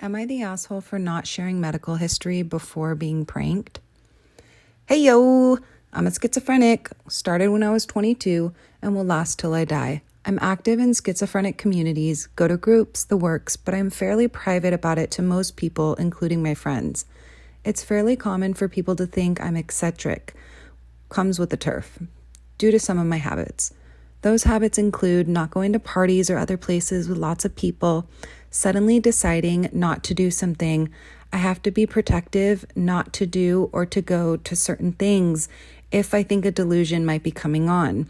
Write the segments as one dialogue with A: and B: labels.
A: Am I the asshole for not sharing medical history before being pranked? Hey yo, I'm a schizophrenic, started when I was 22, and will last till I die. I'm active in schizophrenic communities, go to groups, the works, but I'm fairly private about it to most people, including my friends. It's fairly common for people to think I'm eccentric, comes with the turf, due to some of my habits. Those habits include not going to parties or other places with lots of people, suddenly deciding not to do something. I have to be protective not to do or to go to certain things if I think a delusion might be coming on.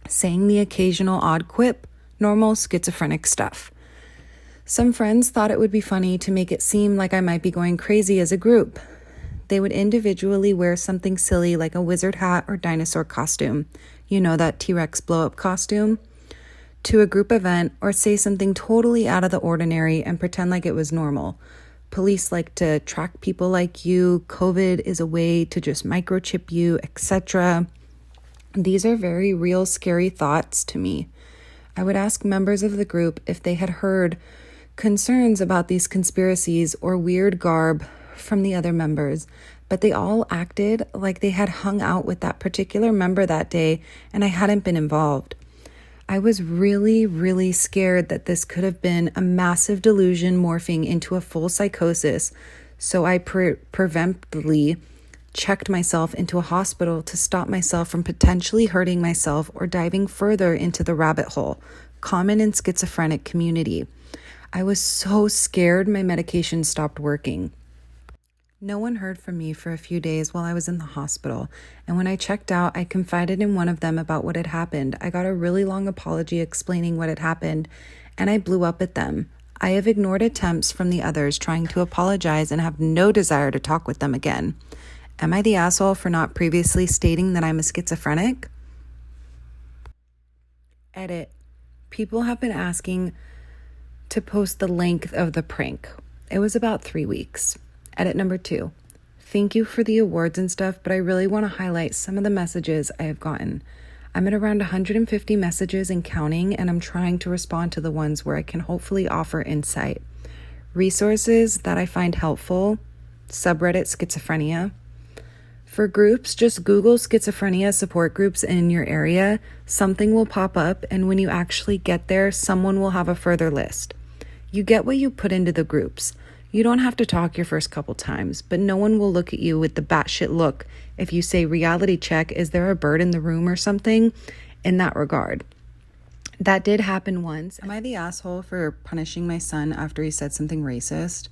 A: Saying the occasional odd quip, normal schizophrenic stuff. Some friends thought it would be funny to make it seem like I might be going crazy as a group. They would individually wear something silly like a wizard hat or dinosaur costume. You know, that T-Rex blow-up costume? To a group event, or say something totally out of the ordinary and pretend like it was normal. Police like to track people like you. COVID is a way to just microchip you, etc. These are very real, scary thoughts to me. I would ask members of the group if they had heard concerns about these conspiracies or weird garb from the other members, but they all acted like they had hung out with that particular member that day and I hadn't been involved. I was really, really scared that this could have been a massive delusion morphing into a full psychosis, so I preemptively checked myself into a hospital to stop myself from potentially hurting myself or diving further into the rabbit hole, common in schizophrenic community. I was so scared my medication stopped working. No one heard from me for a few days while I was in the hospital, and when I checked out, I confided in one of them about what had happened. I got a really long apology explaining what had happened, and I blew up at them. I have ignored attempts from the others trying to apologize and have no desire to talk with them again. Am I the asshole for not previously stating that I'm a schizophrenic? Edit. People have been asking to post the length of the prank. It was about 3 weeks. Edit number 2. Thank you for the awards and stuff, but I really want to highlight some of the messages I have gotten. I'm at around 150 messages and counting, and I'm trying to respond to the ones where I can hopefully offer insight. Resources that I find helpful: subreddit schizophrenia. For groups, just Google schizophrenia support groups in your area. Something will pop up, and when you actually get there, someone will have a further list. You get what you put into the groups. You don't have to talk your first couple times, but no one will look at you with the batshit look if you say reality check, is there a bird in the room or something in that regard. That did happen once. Am I the asshole for punishing my son after he said something racist?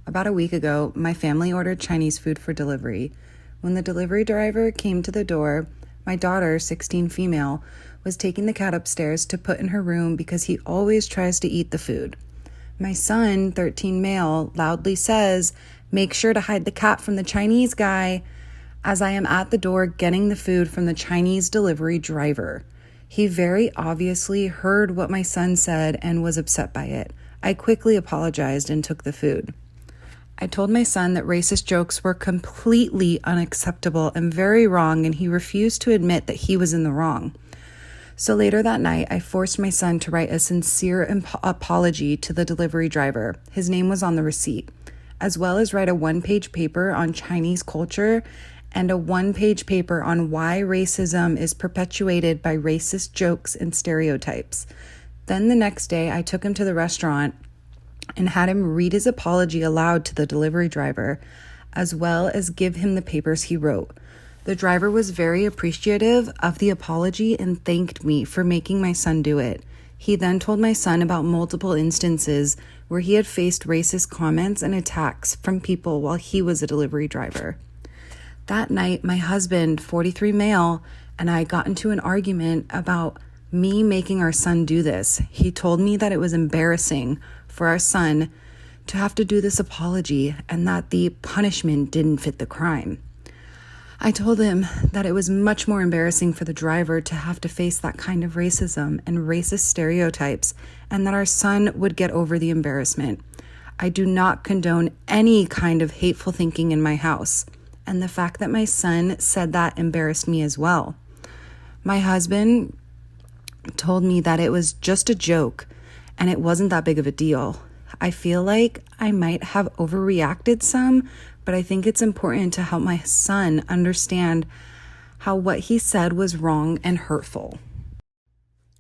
A: About a week ago, my family ordered Chinese food for delivery. When the delivery driver came to the door, my daughter, 16 female, was taking the cat upstairs to put in her room because he always tries to eat the food. My son, 13 male, loudly says, "Make sure to hide the cat from the Chinese guy," as I am at the door getting the food from the Chinese delivery driver. He very obviously heard what my son said and was upset by it. I quickly apologized and took the food. I told my son that racist jokes were completely unacceptable and very wrong, and he refused to admit that he was in the wrong. So later that night, I forced my son to write a sincere apology to the delivery driver. His name was on the receipt, as well as write a 1-page paper on Chinese culture and a 1-page paper on why racism is perpetuated by racist jokes and stereotypes. Then the next day, I took him to the restaurant and had him read his apology aloud to the delivery driver, as well as give him the papers he wrote. The driver was very appreciative of the apology and thanked me for making my son do it. He then told my son about multiple instances where he had faced racist comments and attacks from people while he was a delivery driver. That night, my husband, 43 male, and I got into an argument about me making our son do this. He told me that it was embarrassing for our son to have to do this apology and that the punishment didn't fit the crime. I told him that it was much more embarrassing for the driver to have to face that kind of racism and racist stereotypes, and that our son would get over the embarrassment. I do not condone any kind of hateful thinking in my house, and the fact that my son said that embarrassed me as well. My husband told me that it was just a joke and it wasn't that big of a deal. I feel like I might have overreacted some, but I think it's important to help my son understand how what he said was wrong and hurtful.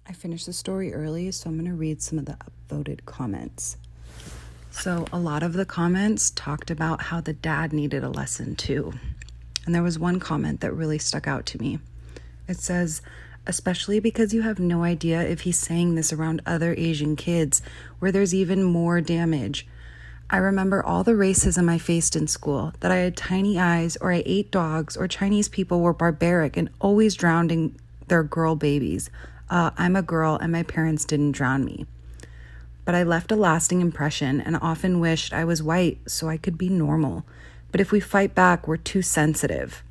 A: I finished the story early, so I'm going to read some of the upvoted comments. So a lot of the comments talked about how the dad needed a lesson too. And there was one comment that really stuck out to me. It says, especially because you have no idea if he's saying this around other Asian kids where there's even more damage. I remember all the racism I faced in school, that I had tiny eyes, or I ate dogs, or Chinese people were barbaric and always drowning their girl babies. I'm a girl and my parents didn't drown me. But I left a lasting impression and often wished I was white so I could be normal. But if we fight back, we're too sensitive.